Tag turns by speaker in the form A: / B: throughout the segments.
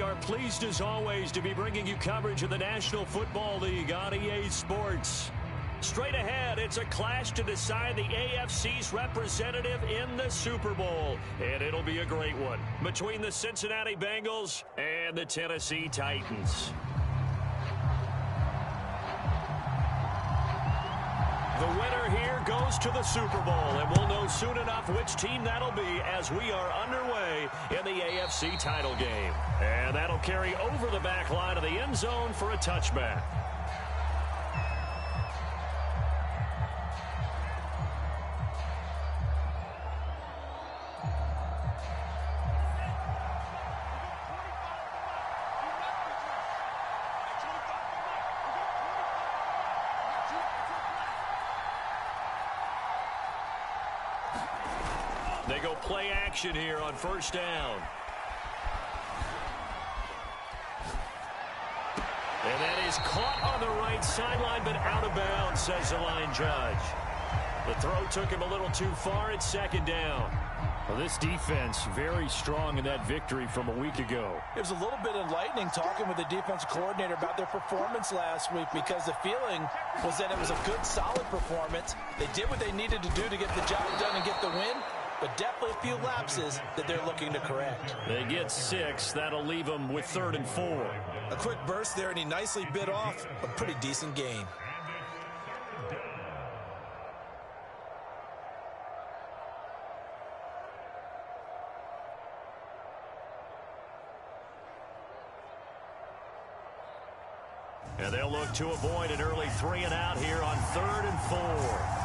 A: are pleased as always to be bringing you coverage of the National Football League on EA Sports. Straight ahead, it's a clash to decide the AFC's representative in the Super Bowl. And it'll be a great one between the Cincinnati Bengals and the Tennessee Titans. The winner here goes to the Super Bowl, and we'll know soon enough which team that'll be as we are underway in the AFC title game. And that'll carry over the back line of the end zone for a touchback. They go play action here on first down. And that is caught on the right sideline, but out of bounds, says the line judge. The throw took him a little too far. It's second down.
B: Well, this defense very strong in that victory from a week ago.
C: It was a little bit enlightening talking with the defense coordinator about their performance last week, because the feeling was that it was a good, solid performance. They did what they needed to do to get the job done and get the win, but definitely a few lapses that they're looking to correct.
A: They get 6. That'll leave them with 3rd and 4.
C: A quick burst there, and he nicely bit off a pretty decent gain.
A: And they'll look to avoid an early 3 and out here on 3rd and 4.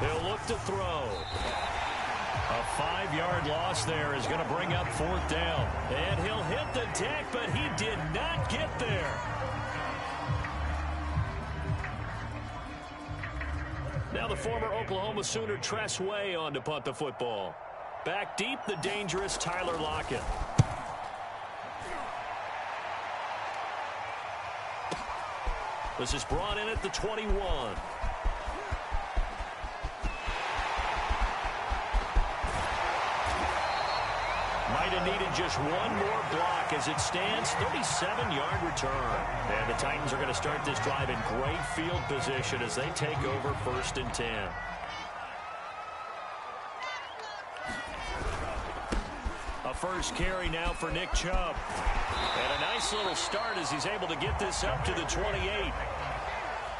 A: He'll look to throw. A 5-yard loss there is going to bring up 4th down. And he'll hit the deck, but he did not get there. Now the former Oklahoma Sooner Tress Way on to punt the football. Back deep, the dangerous Tyler Lockett. This is brought in at the 21. Might have needed just one more block. As it stands, 37-yard return. And the Titans are going to start this drive in great field position as they take over 1st and 10. A first carry now for Nick Chubb. And a nice little start as he's able to get this up to the 28.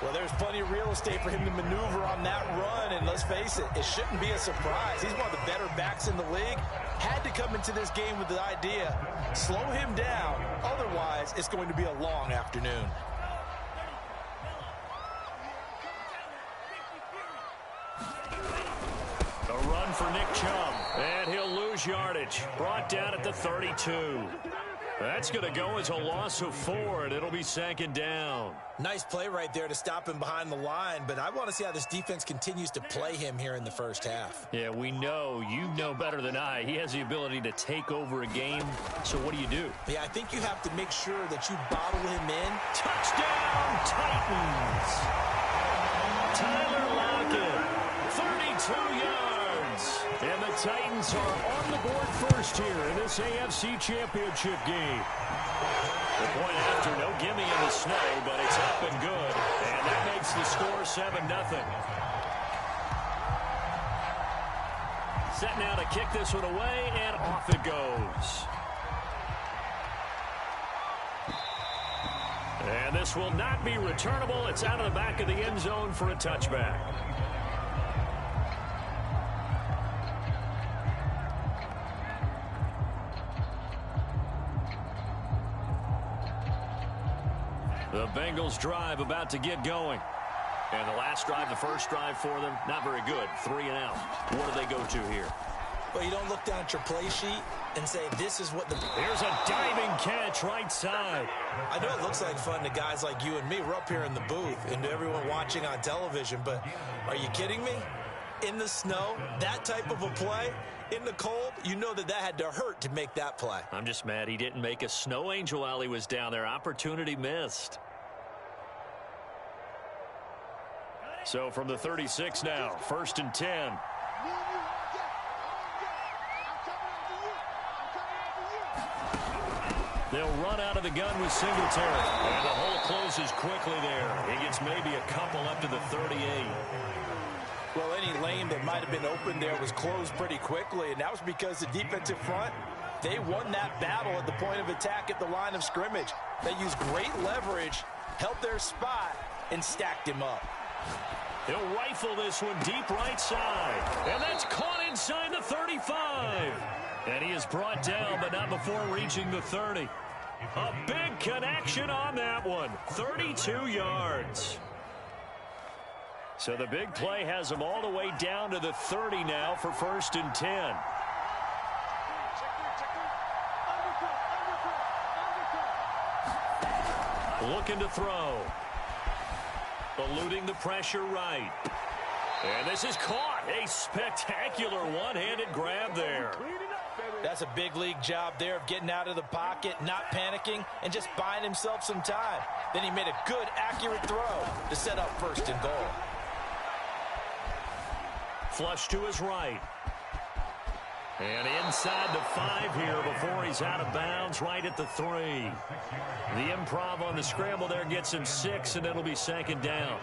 C: Well, there's plenty of real estate for him to maneuver on that run, and let's face it, it shouldn't be a surprise. He's one of the better backs in the league. Had to come into this game with the idea, slow him down, otherwise it's going to be a long afternoon.
A: A run for Nick Chubb, and he'll lose yardage. Brought down at the 32. That's going to go as a loss of 4, and it'll be 2nd down.
C: Nice play right there to stop him behind the line, but I want to see how this defense continues to play him here in the first half.
A: Yeah, we know. You know better than I. He has the ability to take over a game, so what do?
C: Yeah, I think you have to make sure that you bottle him in.
A: Touchdown, Titans! Tyler Lockett, 32 yards. And the Titans are on the board first here in this AFC Championship game. The point after, no gimme in the snow, but it's up and good. And that makes the score 7-0. Set now to kick this one away, and off it goes. And this will not be returnable. It's out of the back of the end zone for a touchback. The Bengals drive about to get going. And the last drive, the first drive for them, not very good. 3 and out. What do they go to here?
C: Well, you don't look down at your play sheet and say, this is what the...
A: There's a diving catch right side.
C: I know it looks like fun to guys like you and me. We're up here in the booth and to everyone watching on television, but are you kidding me? In the snow, that type of a play, in the cold, you know that had to hurt to make that play.
A: I'm just mad he didn't make a snow angel while he was down there. Opportunity missed.
B: So from the 36 now, 1st and 10. They'll run out of the gun with Singletary. And the hole closes quickly there. He gets maybe a couple up to the 38.
C: Well, any lane that might have been open there was closed pretty quickly, and that was because the defensive front, they won that battle at the point of attack at the line of scrimmage. They used great leverage, held their spot, and stacked him up.
B: He'll rifle this one deep right side. And that's caught inside the 35. And he is brought down, but not before reaching the 30. A big connection on that one. 32 yards. So the big play has him all the way down to the 30 now for 1st and 10. Looking to throw. Eluding the pressure right. And this is caught. A spectacular one-handed grab there.
C: That's a big league job there of getting out of the pocket, not panicking, and just buying himself some time. Then he made a good, accurate throw to set up 1st and goal.
B: Flush to his right. And inside the 5 here before he's out of bounds right at the 3. The improv on the scramble there gets him 6, and it'll be 2nd down.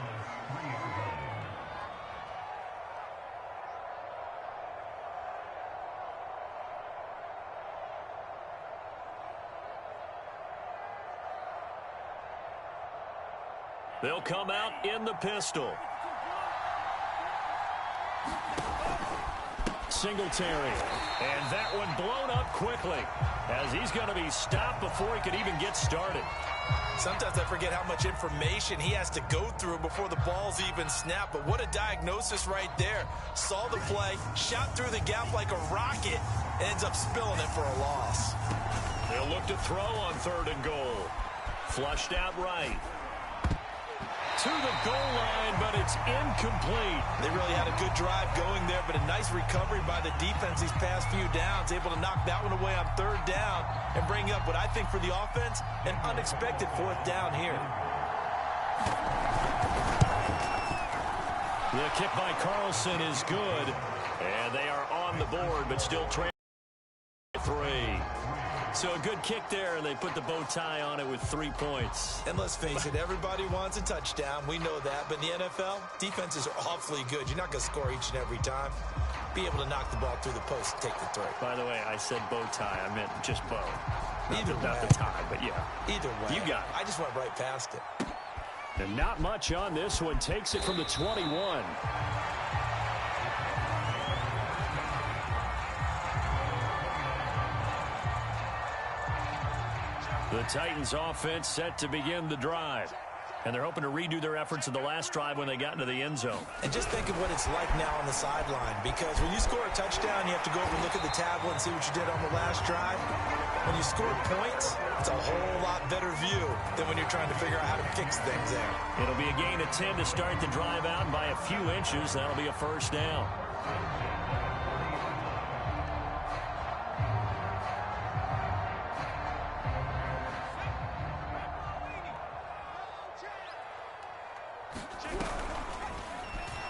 B: They'll come out in the pistol. Singletary. And that one blown up quickly as he's going to be stopped before he could even get started.
C: Sometimes I forget how much information he has to go through before the ball's even snapped. But what a diagnosis right there. Saw the play, shot through the gap like a rocket, and ends up spilling it for a loss.
B: They'll look to throw on 3rd and goal. Flushed out right. To the goal line, but it's incomplete.
C: They really had a good drive going there, but a nice recovery by the defense these past few downs, able to knock that one away on 3rd down and bring up what I think for the offense, an unexpected 4th down here.
B: The kick by Carlson is good, and they are on the board, but still trailing 3. So a good kick there, and they put the bow tie on it with 3 points.
C: And let's face it, everybody wants a touchdown. We know that. But in the NFL, defenses are awfully good. You're not going to score each and every time. Be able to knock the ball through the post and take the throw.
B: By the way, I said bow tie. I meant just bow. Not the tie, but yeah.
C: Either way.
B: You got it.
C: I just went right past it.
B: And not much on this one. Takes it from the 21. The Titans offense set to begin the drive. And they're hoping to redo their efforts in the last drive when they got into the end zone.
C: And just think of what it's like now on the sideline. Because when you score a touchdown, you have to go over and look at the tablet and see what you did on the last drive. When you score points, it's a whole lot better view than when you're trying to figure out how to fix things there.
B: It'll be a gain of 10 to start the drive out, and by a few inches, that'll be a 1st down.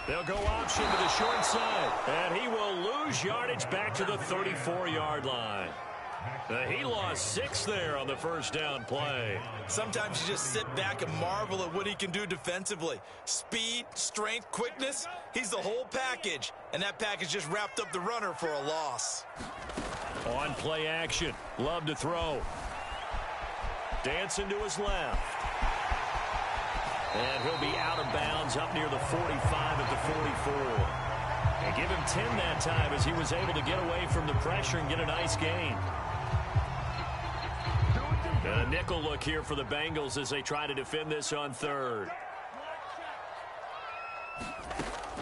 B: They'll go option to the short side, and he will lose yardage back to the 34-yard line. He lost 6 there on the 1st down play.
C: Sometimes you just sit back and marvel at what he can do defensively. Speed, strength, quickness, he's the whole package. And that package just wrapped up the runner for a loss.
B: On play action, Love to throw. Dancing to his left. And he'll be out of bounds up near the 45 at the 44. And give him 10 that time as he was able to get away from the pressure and get a nice gain. And a nickel look here for the Bengals as they try to defend this on 3rd.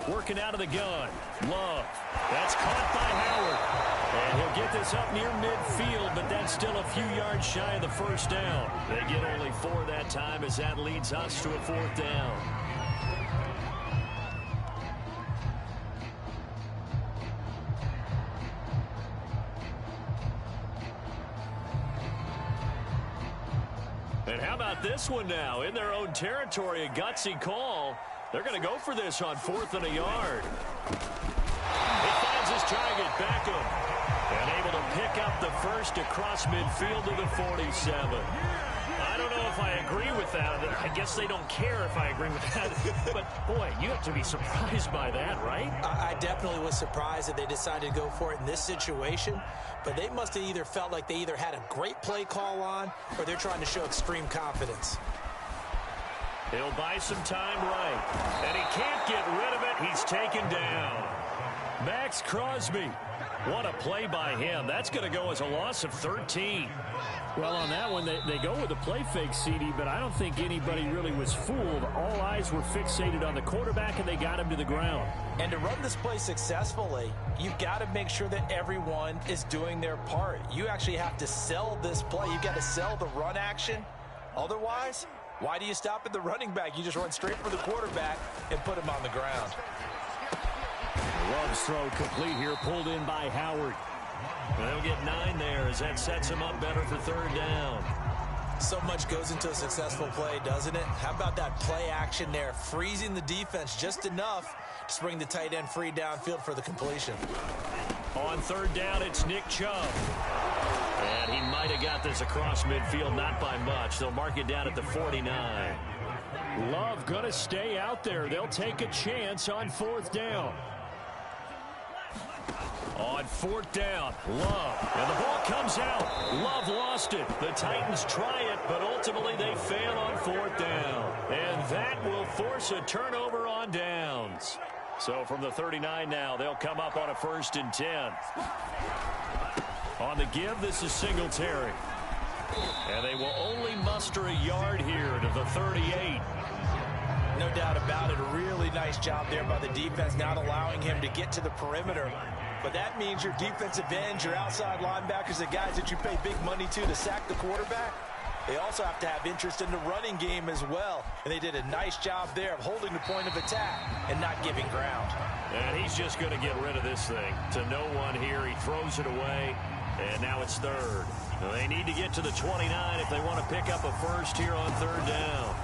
B: Working out of the gun. Love. That's caught by Howard. And he'll get this up near midfield, but that's still a few yards shy of the 1st down. They get only 4 that time as that leads us to a 4th down. And how about this one now? In their own territory, a gutsy call. They're going to go for this on 4th and a yard. He finds his target, Beckham, and able to pick up the first across midfield to the 47. I don't know if I agree with that. I guess they don't care if I agree with that. But, boy, you have to be surprised by that, right?
C: I definitely was surprised that they decided to go for it in this situation. But they must have either felt like they either had a great play call on or they're trying to show extreme confidence.
B: He'll buy some time right. And he can't get rid of it. He's taken down. Max Crosby. What a play by him. That's going to go as a loss of 13.
A: Well, on that one, they go with a play fake, CD, but I don't think anybody really was fooled. All eyes were fixated on the quarterback, and they got him to the ground.
C: And to run this play successfully, you've got to make sure that everyone is doing their part. You actually have to sell this play. You've got to sell the run action. Otherwise, why do you stop at the running back? You just run straight for the quarterback and put him on the ground.
A: Love's throw complete here, pulled in by Howard.
B: They'll get 9 there as that sets him up better for 3rd down.
C: So much goes into a successful play, doesn't it? How about that play action there, freezing the defense just enough to bring the tight end free downfield for the completion.
B: On 3rd down, it's Nick Chubb. And he might have got this across midfield, not by much. They'll mark it down at the 49.
A: Love going to stay out there. They'll take a chance on 4th down.
B: On 4th down, Love. And the ball comes out. Love lost it. The Titans try it, but ultimately they fail on 4th down. And that will force a turnover on downs. So from the 39 now, they'll come up on a 1st and 10. On the give, this is Singletary. And they will only muster a yard here to the 38.
C: No doubt about it. A really nice job there by the defense, not allowing him to get to the perimeter. But that means your defensive ends, your outside linebackers, the guys that you pay big money to sack the quarterback, they also have to have interest in the running game as well. And they did a nice job there of holding the point of attack and not giving ground.
B: And he's just going to get rid of this thing. To no one here, he throws it away. And now it's 3rd. They need to get to the 29 if they want to pick up a first here on 3rd down.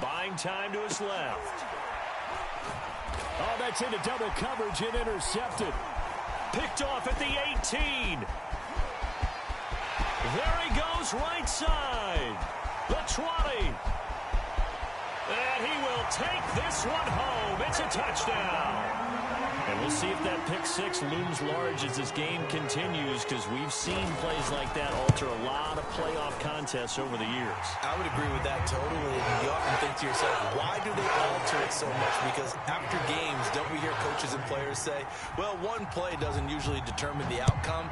B: Buying time to his left.
A: Oh, that's into double coverage and intercepted.
B: Picked off at the 18. There he goes right side. The 20. And he will take this one home. It's a touchdown. And we'll see if that pick 6 looms large as this game continues, because we've seen plays like that alter a lot of playoff contests over the years.
C: I would agree with that totally. You often think to yourself, why do they alter it so much? Because after games, don't we hear coaches and players say, well, one play doesn't usually determine the outcome.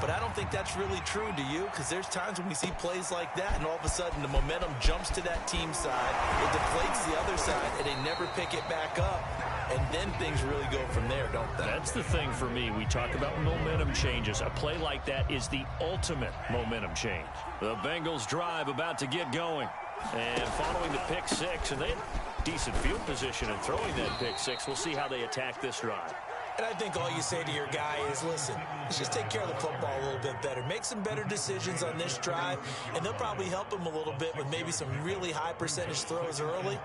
C: But I don't think that's really true, do you? Because there's times when we see plays like that, and all of a sudden the momentum jumps to that team side, it deflates the other side, and they never pick it back up. And then things really go from there, don't they?
B: That's the thing for me. We talk about momentum changes. A play like that is the ultimate momentum change. The Bengals drive about to get going. And following the pick 6, and they had decent field position in throwing that pick 6. We'll see how they attack this drive.
C: And I think all you say to your guy is, listen, let's just take care of the football a little bit better. Make some better decisions on this drive, and they'll probably help him a little bit with maybe some really high percentage throws early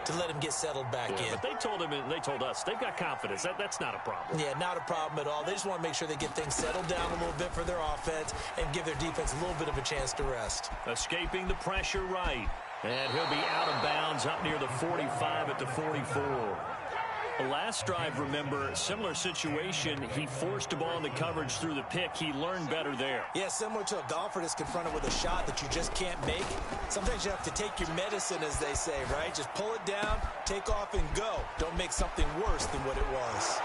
C: to let him get settled back in.
B: But they told him, and they told us, they've got confidence. That's not a problem.
C: Yeah, not a problem at all. They just want to make sure they get things settled down a little bit for their offense and give their defense a little bit of a chance to rest.
B: Escaping the pressure right. And he'll be out of bounds up near the 45 at the 44. The last drive, remember, similar situation. He forced a ball in the coverage through the pick. He learned better there.
C: Yeah, similar to a golfer that's confronted with a shot that you just can't make. Sometimes you have to take your medicine, as they say, right? Just pull it down, take off, and go. Don't make something worse than what it was.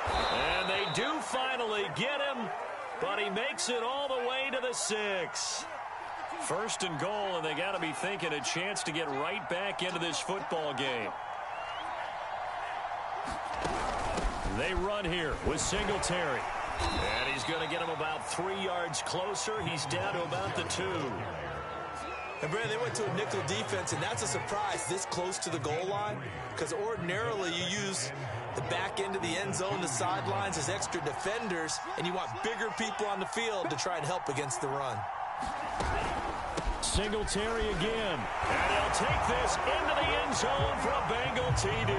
B: And they do finally get him, but he makes it all the way to the 6. 1st and goal, and they got to be thinking a chance to get right back into this football game. They run here with Singletary. And he's going to get him about 3 yards closer. He's down to about the 2.
C: And, Brad, they went to a nickel defense, and that's a surprise this close to the goal line, because ordinarily you use the back end of the end zone, the sidelines as extra defenders, and you want bigger people on the field to try and help against the run.
B: Singletary again. And he'll take this into the end zone for a Bengal TD.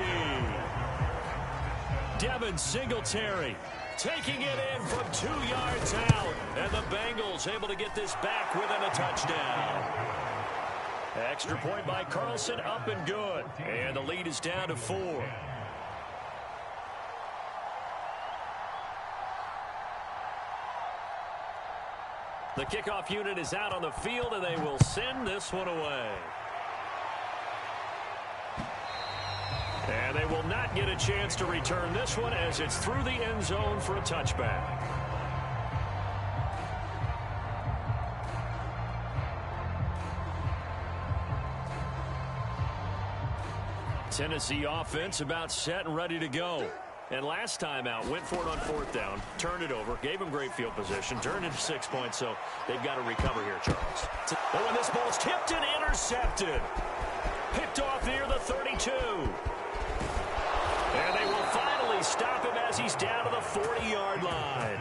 B: Devin Singletary taking it in from 2 yards out. And the Bengals able to get this back within a touchdown. Extra point by Carlson, up and good. And the lead is down to 4. The kickoff unit is out on the field, and they will send this one away. And they will not get a chance to return this one as it's through the end zone for a touchback. Tennessee offense about set and ready to go. And last time out, went for it on 4th down, turned it over, gave them great field position, turned into 6 points, so they've got to recover here, Charles. Oh, and this ball's tipped and intercepted. Picked off near the 32. And they will finally stop him as he's down to the 40-yard line.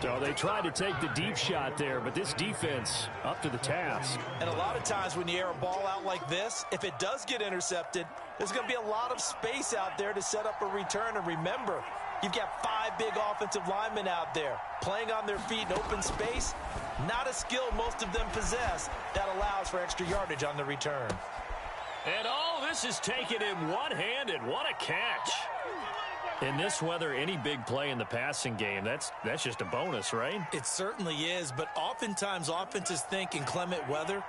B: So they tried to take the deep shot there, but this defense up to the task.
C: And a lot of times when you air a ball out like this, if it does get intercepted, there's going to be a lot of space out there to set up a return. And remember, you've got 5 big offensive linemen out there playing on their feet in open space. Not a skill most of them possess that allows for extra yardage on the return.
B: And all this is taken in one-handed. What a catch. In this weather, any big play in the passing game, that's just a bonus, right?
C: It certainly is, but oftentimes offenses think in clement weather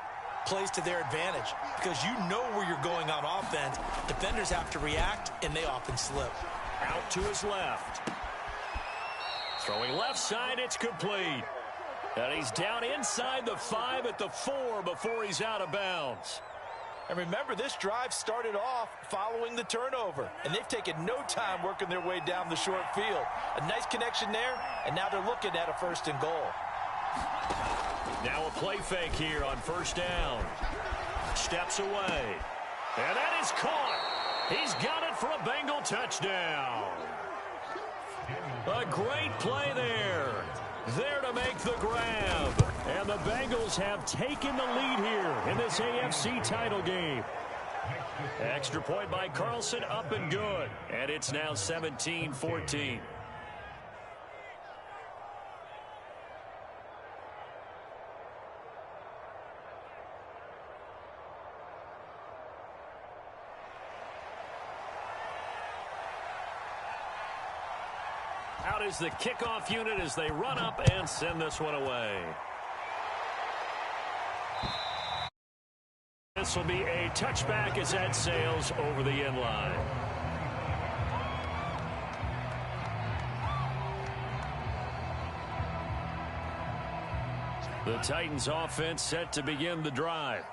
C: plays to their advantage because you know where you're going on offense. Defenders have to react, and they often slip.
B: Out to his left. Throwing left side, it's complete. And he's down inside the 5 at the 4 before he's out of bounds.
C: And remember, this drive started off following the turnover, and they've taken no time working their way down the short field. A nice connection there, and now they're looking at a 1st and goal.
B: Now a play fake here on 1st down. Steps away. And that is caught. He's got it for a Bengal touchdown. A great play there. There to make the grab. And the Bengals have taken the lead here in this AFC title game. Extra point by Carlson, up and good. And it's now 17-14. Out is the kickoff unit as they run up and send this one away. This will be a touchback as that sails over the end line. The Titans offense set to begin the drive.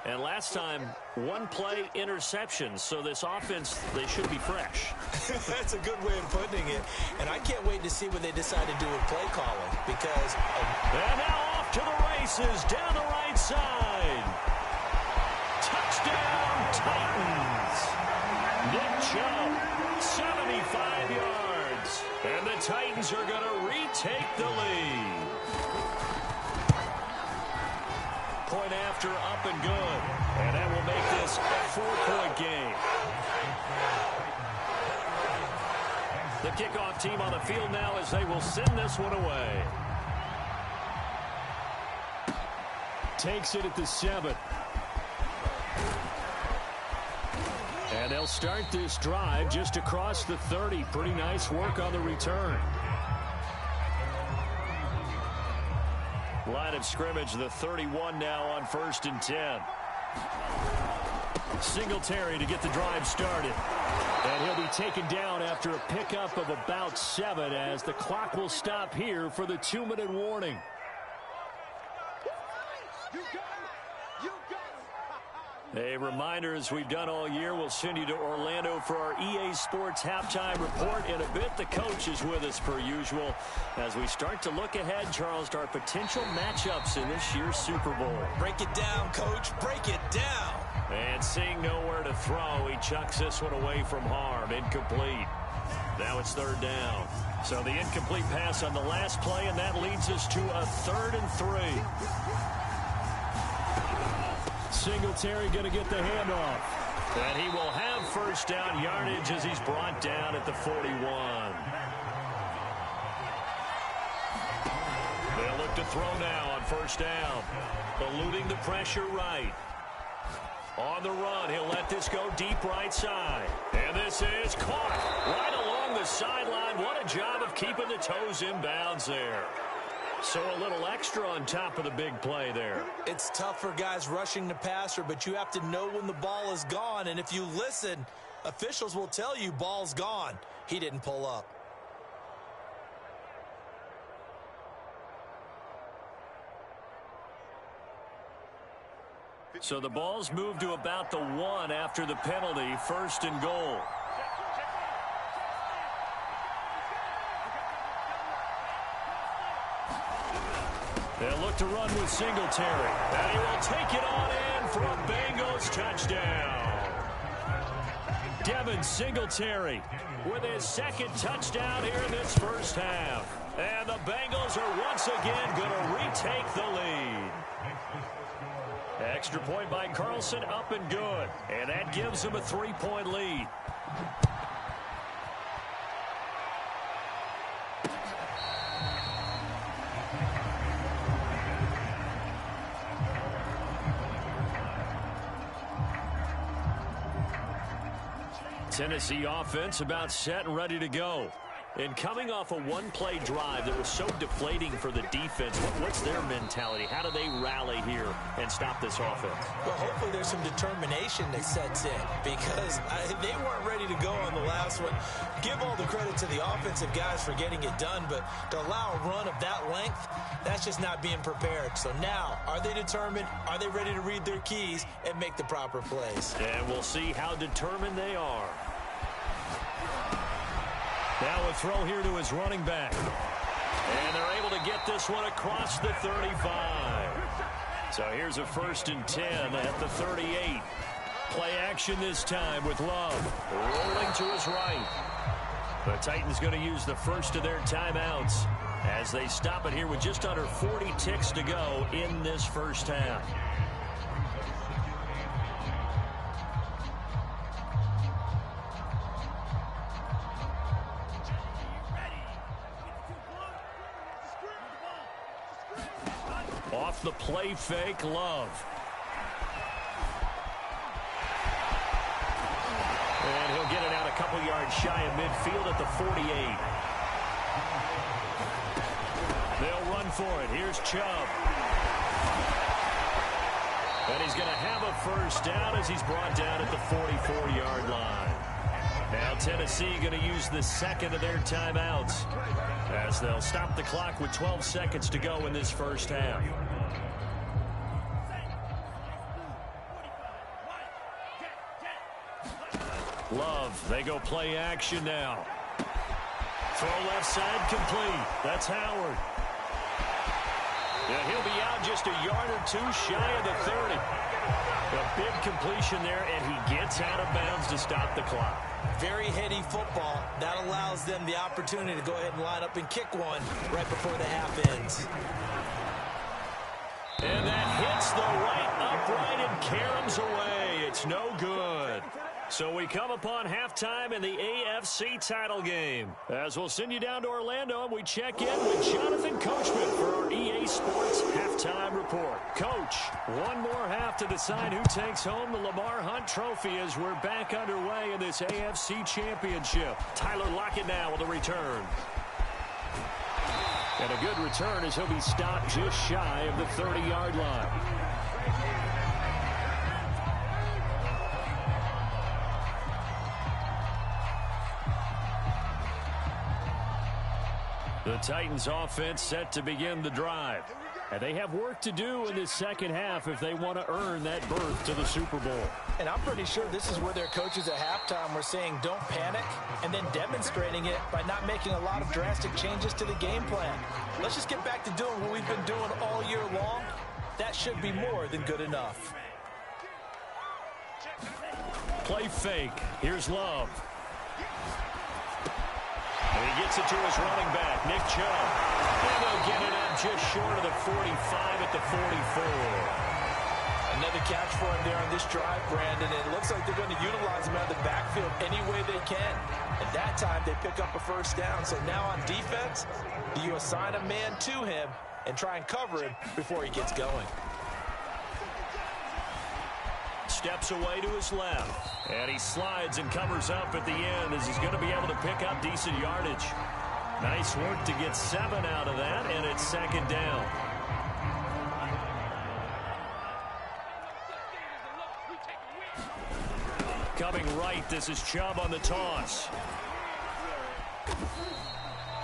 B: And last time, 1-play interception. So this offense, they should be fresh.
C: That's a good way of putting it. And I can't wait to see what they decide to do with play calling. Because...
B: And now off to the races down the right side. Touchdown, Titans. Nick Chubb, 75 yards. And the Titans are going to retake the lead. Point after, up and good. And that will make this a 4-point game. The kickoff team on the field now as they will send this one away. Takes it at the 7. And they'll start this drive just across the 30. Pretty nice work on the return. Line of scrimmage, the 31 now on 1st and 10. Singletary to get the drive started. And he'll be taken down after a pickup of about 7 as the clock will stop here for the 2-minute warning. A reminder, as we've done all year, we'll send you to Orlando for our EA Sports halftime report. In a bit, the coach is with us per usual as we start to look ahead, Charles, to our potential matchups in this year's Super Bowl.
C: Break it down, Coach. Break it down.
B: And seeing nowhere to throw, he chucks this one away from harm. Incomplete. Now it's 3rd down. So the incomplete pass on the last play, and that leads us to a 3rd and 3. Singletary going to get the handoff. And he will have first down yardage as he's brought down at the 41. They'll look to throw now on first down. Eluding the pressure right. On the run, he'll let this go deep right side. And this is caught right along the sideline. What a job of keeping the toes in bounds there. So a little extra on top of the big play there.
C: It's tough for guys rushing the passer, but you have to know when the ball is gone. And if you listen, officials will tell you ball's gone. He didn't pull up.
B: So the ball's moved to about the 1 after the penalty, 1st and goal. They'll look to run with Singletary. And he will take it on in for a Bengals touchdown. Devin Singletary with his 2nd touchdown here in this first half. And the Bengals are once again going to retake the lead. Extra point by Carlson, up and good. And that gives them a 3-point lead. Tennessee offense about set and ready to go. And coming off a one-play drive that was so deflating for the defense, what's their mentality? How do they rally here and stop this offense?
C: Well, hopefully there's some determination that sets in because they weren't ready to go on the last one. Give all the credit to the offensive guys for getting it done, but to allow a run of that length, that's just not being prepared. So now, are they determined? Are they ready to read their keys and make the proper plays?
B: And we'll see how determined they are. Now a throw here to his running back. And they're able to get this one across the 35. So here's a 1st and 10 at the 38. Play action this time with Love. Rolling to his right. The Titans going to use the first of their timeouts as they stop it here with just under 40 ticks to go in this first half. Off the play fake, Love. And he'll get it out a couple yards shy of midfield at the 48. They'll run for it. Here's Chubb. And he's going to have a first down as he's brought down at the 44-yard line. Now Tennessee going to use the 2nd of their timeouts as they'll stop the clock with 12 seconds to go in this first half. Love, they go play action now. Throw left side complete. That's Howard. And he'll be out just a yard or two shy of the 30. A big completion there, and he gets out of bounds to stop the clock.
C: Very heady football. That allows them the opportunity to go ahead and line up and kick one right before the half ends.
B: And that hits the right upright and caroms away. It's no good. So we come upon halftime in the AFC title game. As we'll send you down to Orlando, and we check in with Jonathan Coachman for our EA Sports Halftime Report. Coach, one more half to decide who takes home the Lamar Hunt Trophy as we're back underway in this AFC Championship. Tyler Lockett now with a return. And a good return as he'll be stopped just shy of the 30-yard line. The Titans offense set to begin the drive. And they have work to do in this second half if they want to earn that berth to the Super Bowl.
C: And I'm pretty sure this is where their coaches at halftime were saying don't panic and then demonstrating it by not making a lot of drastic changes to the game plan. Let's just get back to doing what we've been doing all year long. That should be more than good enough.
B: Play fake. Here's Love. And he gets it to his running back, Nick Chubb. And they'll get it up just short of the 45 at the 44.
C: Another catch for him there on this drive, Brandon. It looks like they're going to utilize him out of the backfield any way they can. At that time, they pick up a first down. So now on defense, do you assign a man to him and try and cover him before he gets going?
B: Steps away to his left. And he slides and covers up at the end as he's going to be able to pick up decent yardage. Nice work to get 7 out of that, and it's second down. Coming right, this is Chubb on the toss.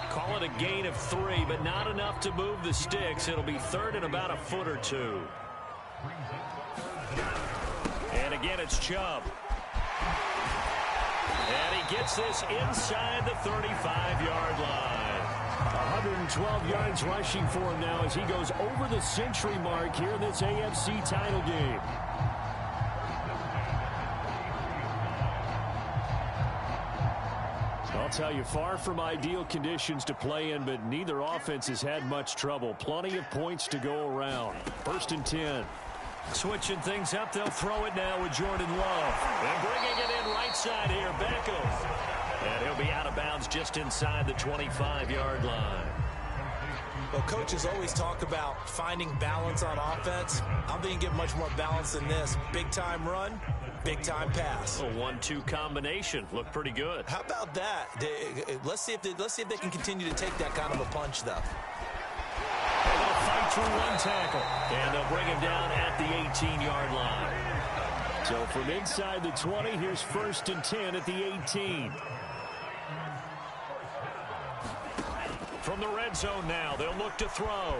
B: Call it a gain of 3, but not enough to move the sticks. It'll be third and about a foot or two. And again, it's Chubb. And he gets this inside the 35-yard line.
A: 112 yards rushing for him now as he goes over the century mark here in this AFC title game. I'll tell you, far from ideal conditions to play in, but neither offense has had much trouble. Plenty of points to go around. First and 10.
B: Switching things up, they'll throw it now with Jordan Love. And bringing it in right side here, Beckham. And he'll be out of bounds just inside the 25-yard line.
C: Well, coaches always talk about finding balance on offense. I'm thinking get much more balance than this. Big-time run, big-time pass.
B: A 1-2 combination. Looked pretty good.
C: How about that? Let's see if they can continue to take that kind of a punch, though.
B: They'll fight through one tackle, and they'll bring him down at the 18-yard line.
A: So from inside the 20, here's first and 10 at the 18.
B: From the red zone now, they'll look to throw.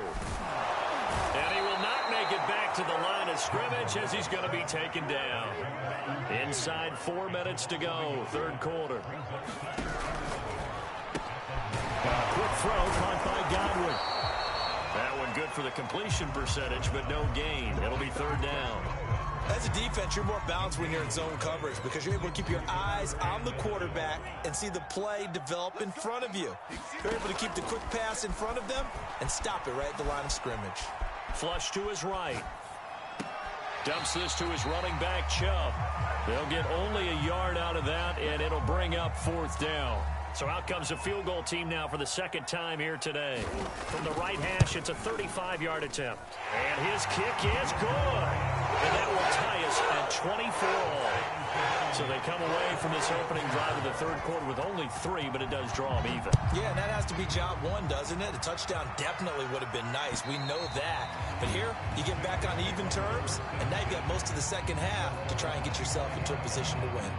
B: And he will not make it back to the line of scrimmage as he's going to be taken down. Inside 4 minutes to go, third quarter.
A: Quick throw caught by Godwin.
B: That one good for the completion percentage, but no gain. It'll be third down.
C: As a defense, you're more balanced when you're in zone coverage because you're able to keep your eyes on the quarterback and see the play develop in front of you. You're able to keep the quick pass in front of them and stop it right at the line of scrimmage.
B: Flush to his right. Dumps this to his running back, Chubb. They'll get only a yard out of that, and it'll bring up fourth down. So out comes a field goal team now for the second time here today. From the right hash, it's a 35-yard attempt. And his kick is good. And that will tie us at 24 all. So they come away from this opening drive of the third quarter with only 3, but it does draw them even.
C: Yeah, and that has to be job 1, doesn't it? A touchdown definitely would have been nice. We know that. But here, you get back on even terms, and now you've got most of the second half to try and get yourself into a position to win.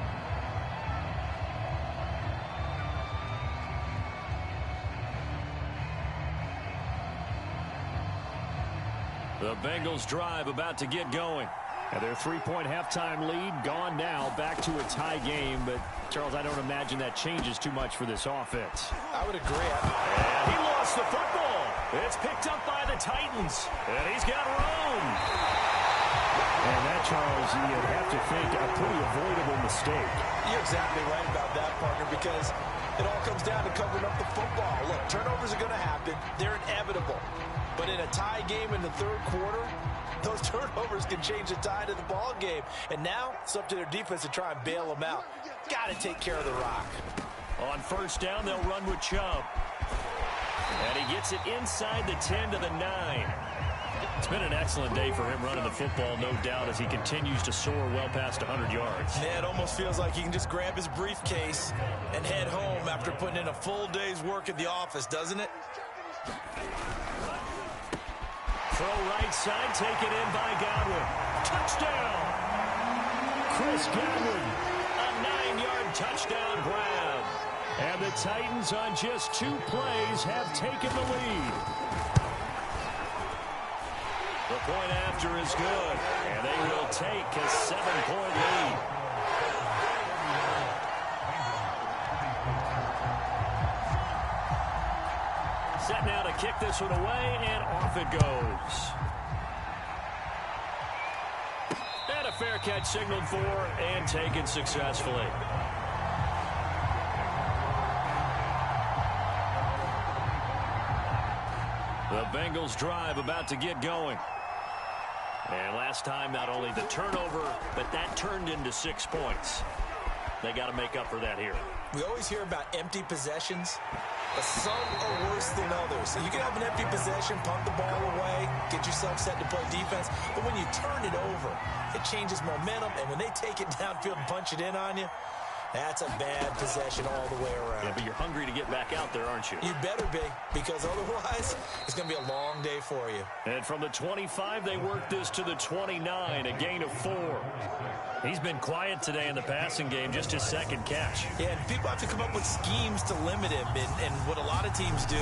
B: The Bengals drive about to get going.
A: And their 3-point halftime lead gone now, back to a tie game. But, Charles, I don't imagine that changes too much for this offense.
C: I would agree.
B: And he lost the football. It's picked up by the Titans. And he's got room.
A: And that, Charles, you'd have to think a pretty avoidable mistake.
C: You're exactly right about that, partner, because it all comes down to covering up the football. Look, turnovers are going to happen. They're inevitable. But in a tie game in the third quarter, those turnovers can change the tide of the ball game. And now it's up to their defense to try and bail them out. Got to take care of the rock.
B: On first down, they'll run with Chubb. And he gets it inside the 10 to the 9. It's been an excellent day for him running the football, no doubt, as he continues to soar well past 100 yards.
C: Yeah, it almost feels like he can just grab his briefcase and head home after putting in a full day's work at the office, doesn't it?
B: Throw right side, taken in by Godwin. Touchdown!
A: Chris Godwin.
B: A 9-yard touchdown grab.
A: And the Titans on just 2 plays have taken the lead.
B: The point after is good, and they will take a 7-point lead. Set now to kick this one away, and off it goes. And a fair catch signaled for and taken successfully. The Bengals drive about to get going. And last time, not only the turnover, but that turned into 6 points. They got to make up for that here.
C: We always hear about empty possessions, but some are worse than others. So you can have an empty possession, pump the ball away, get yourself set to play defense, but when you turn it over, it changes momentum, and when they take it downfield and punch it in on you, that's a bad possession all the way around.
B: Yeah, but you're hungry to get back out there, aren't you?
C: You better be, because otherwise, it's going to be a long day for you.
B: And from the 25, they work this to the 29, a gain of 4. He's been quiet today in the passing game, just his second catch.
C: Yeah, and people have to come up with schemes to limit him, and what a lot of teams do,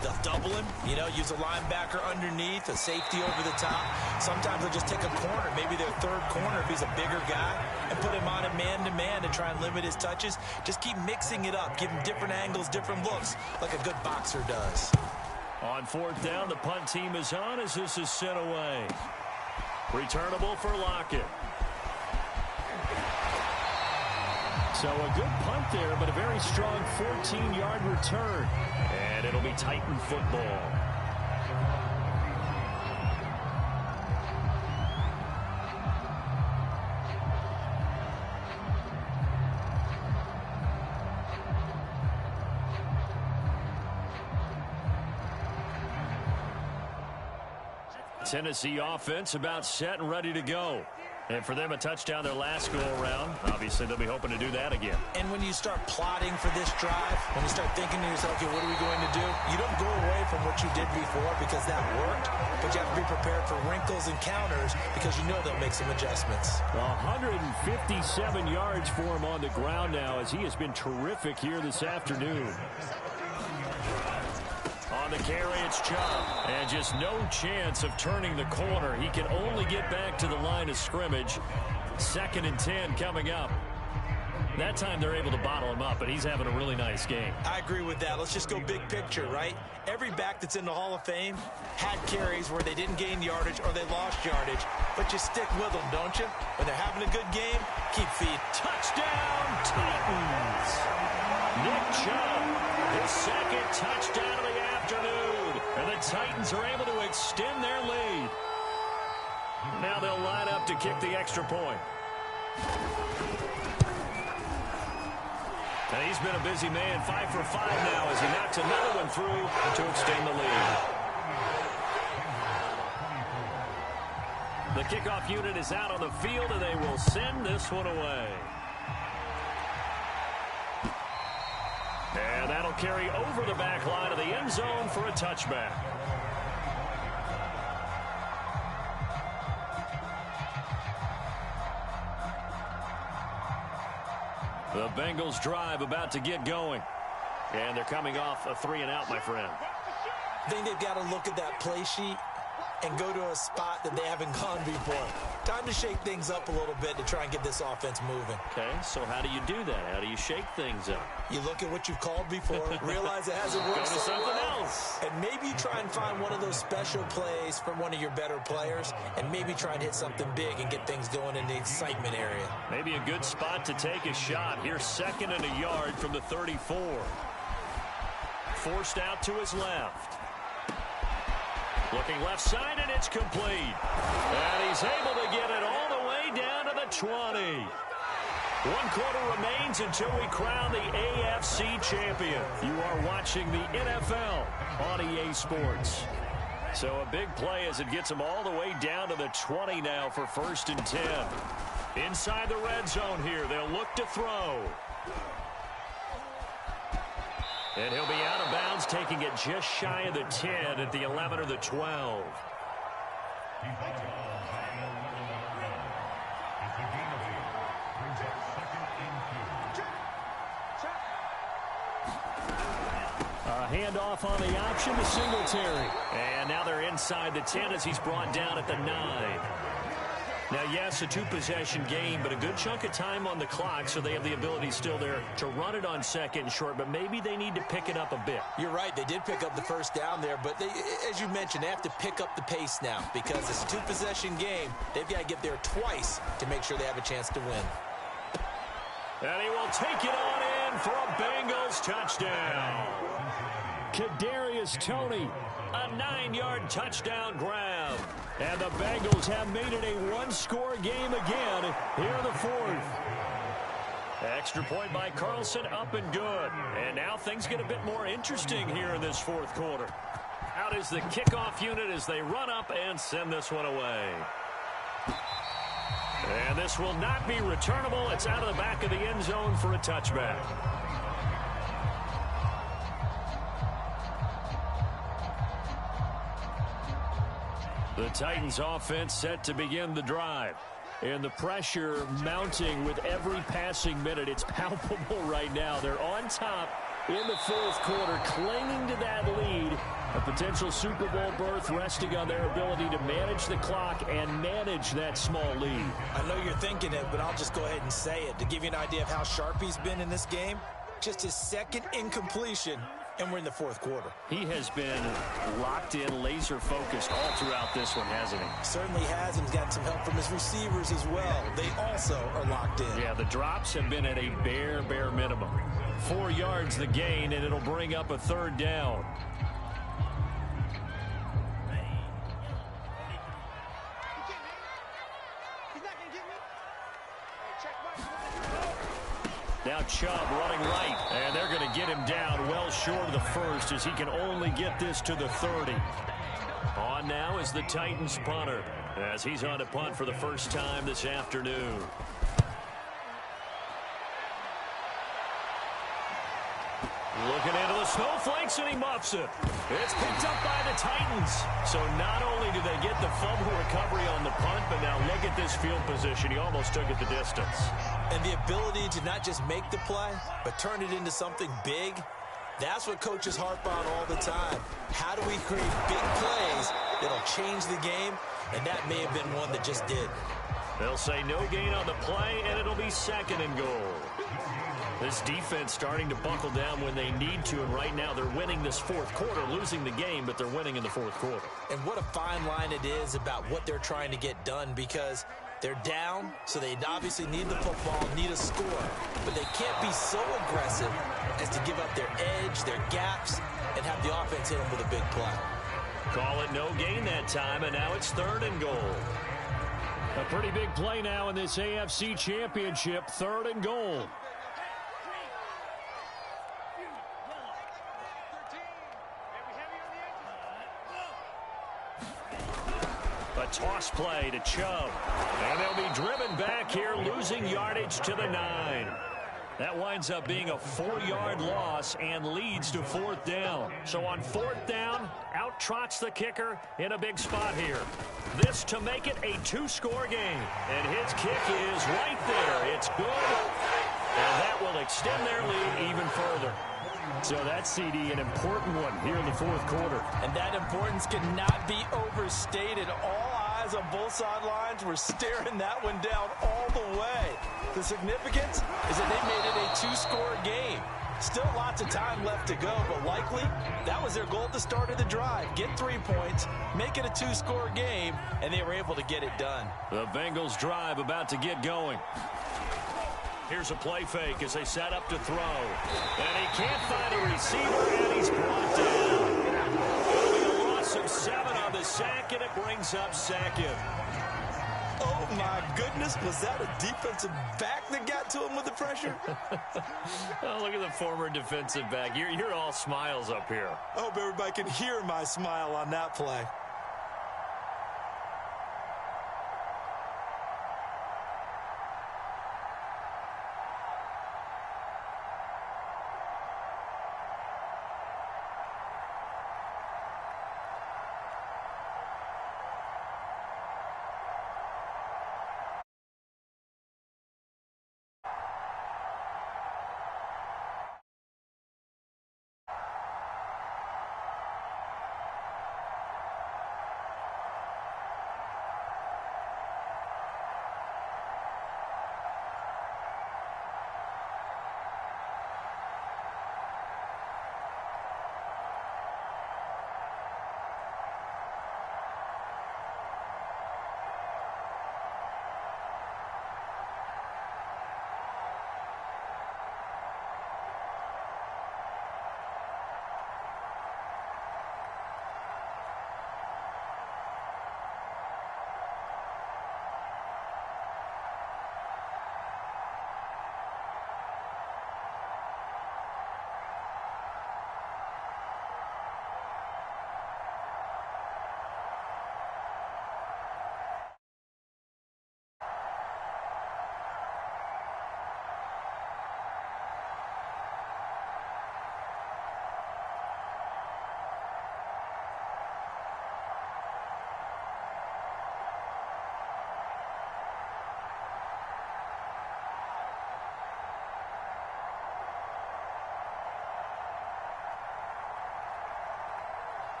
C: they'll double him, use a linebacker underneath, a safety over the top. Sometimes they'll just take a corner, maybe their third corner if he's a bigger guy, and put him on a man-to-man to try and limit his touches. Just keep mixing it up, give him different angles, different looks, like a good boxer does.
B: On 4th down, the punt team is on as this is sent away. Returnable for Lockett. So a good punt there, but a very strong 14-yard return. And it'll be Titan football. Tennessee offense about set and ready to go. And for them, a touchdown their last go-around. Obviously, they'll be hoping to do that again.
C: And when you start plotting for this drive, when you start thinking to yourself, okay, what are we going to do? You don't go away from what you did before because that worked, but you have to be prepared for wrinkles and counters because you know they'll make some adjustments.
B: 157 yards for him on the ground now as he has been terrific here this afternoon. On the carry, it's Chubb. And just no chance of turning the corner. He can only get back to the line of scrimmage. 2nd and 10 coming up. That time they're able to bottle him up, but he's having a really nice game.
C: I agree with that. Let's just go big picture, right? Every back that's in the Hall of Fame had carries where they didn't gain yardage or they lost yardage, but you stick with them, don't you? When they're having a good game, keep feeding.
B: Touchdown, Titans! Nick Chubb, his 2nd touchdown of the afternoon, and the Titans are able to extend their lead. Now they'll line up to kick the extra point. And he's been a busy man, 5 for 5 now as he knocks another one through to extend the lead. The kickoff unit is out on the field, and they will send this one away. And that'll carry over the back line of the end zone for a touchback. The Bengals drive about to get going. And they're coming off a 3-and-out, my friend.
C: I think they've got to look at that play sheet and go to a spot that they haven't gone before. Time to shake things up a little bit to try and get this offense moving.
B: Okay, so how do you do that? How do you shake things up?
C: You look at what you've called before, realize it hasn't worked
B: Go to
C: so
B: something
C: well,
B: else.
C: and maybe you try and find one of those special plays from one of your better players, and maybe try and hit something big and get things going in the excitement area.
B: Maybe a good spot to take a shot. Here's 2nd and a yard from the 34. Forced out to his left. Looking left side, and it's complete. And he's able to get it all the way down to the 20. 1 quarter remains until we crown the AFC champion. You are watching the NFL on EA Sports. So a big play as it gets him all the way down to the 20 now for 1st and 10. Inside the red zone here, they'll look to throw. And he'll be out of bounds, taking it just shy of the 10 at the 11 or the 12. A handoff on the option to Singletary. And now they're inside the 10 as he's brought down at the 9. Now, yes, a 2-possession game, but a good chunk of time on the clock, so they have the ability still there to run it on 2nd and short, but maybe they need to pick it up a bit.
C: You're right. They did pick up the 1st down there, but they, as you mentioned, they have to pick up the pace now because it's a 2-possession game. They've got to get there twice to make sure they have a chance to win.
B: And he will take it on in for a Bengals touchdown. Kadarius Kadarius Toney. A 9-yard touchdown grab. And the Bengals have made it a one-score game again here in the fourth. Extra point by Carlson, up and good. And now things get a bit more interesting here in this fourth quarter. Out is the kickoff unit as they run up and send this one away. And this will not be returnable. It's out of the back of the end zone for a touchback. The Titans offense set to begin the drive. And the pressure mounting with every passing minute. It's palpable right now. They're on top in the fourth quarter, clinging to that lead. A potential Super Bowl berth resting on their ability to manage the clock and manage that small lead.
C: I know you're thinking it, but I'll just go ahead and say it. To give you an idea of how sharp he's been in this game, just his second incompletion, and we're in the fourth quarter.
B: He has been locked in, laser focused all throughout this one, hasn't he?
C: Certainly has, and he's got some help from his receivers as well. They also are locked in.
B: Yeah, the drops have been at a bare minimum. 4 yards the gain, and it'll bring up a third down. Now Chubb running right, and they're going to get him down well short of the first as he can only get this to the 30. On now is the Titans punter as he's on to punt for the first time this afternoon. Looking into the snowflakes, and he muffs it. It's picked up by the Titans. So not only do they get the fumble recovery on the punt, but now look at this field position. He almost took it the distance.
C: And the ability to not just make the play, but turn it into something big, that's what coaches harp on all the time. How do we create big plays that'll change the game? And that may have been one that just did.
B: They'll say no gain on the play, and it'll be second and goal. This defense starting to buckle down when they need to, and right now they're winning this fourth quarter, losing the game, but they're winning in the fourth quarter.
C: And what a fine line it is about what they're trying to get done, because they're down, so they obviously need the football, need a score, but they can't be so aggressive as to give up their edge, their gaps, and have the offense hit them with a big play.
B: Call it no gain that time, and now it's third and goal. A pretty big play now in this AFC Championship, third and goal. Toss play to Chubb. And they'll be driven back here, losing yardage to the 9. That winds up being a 4-yard loss and leads to fourth down. So on fourth down, out trots the kicker in a big spot here. This to make it a 2-score game. And his kick is right there. It's good. And that will extend their lead even further. So that's, CD, an important one here in the fourth quarter.
C: And that importance cannot be overstated. All eyes on both sidelines were staring that one down all the way. The significance is that they made it a 2-score game. Still lots of time left to go, but likely that was their goal at the start of the drive. Get 3 points, make it a 2-score game, and they were able to get it done.
B: The Bengals drive about to get going. Here's a play fake as they set up to throw. And he can't find a receiver, and he's brought down. It'll be a loss of 7 on the sack, and it brings up second.
C: Oh, my goodness. Was that a defensive back that got to him with the pressure?
B: Oh, look at the former defensive back. You're all smiles up here.
C: I hope everybody can hear my smile on that play.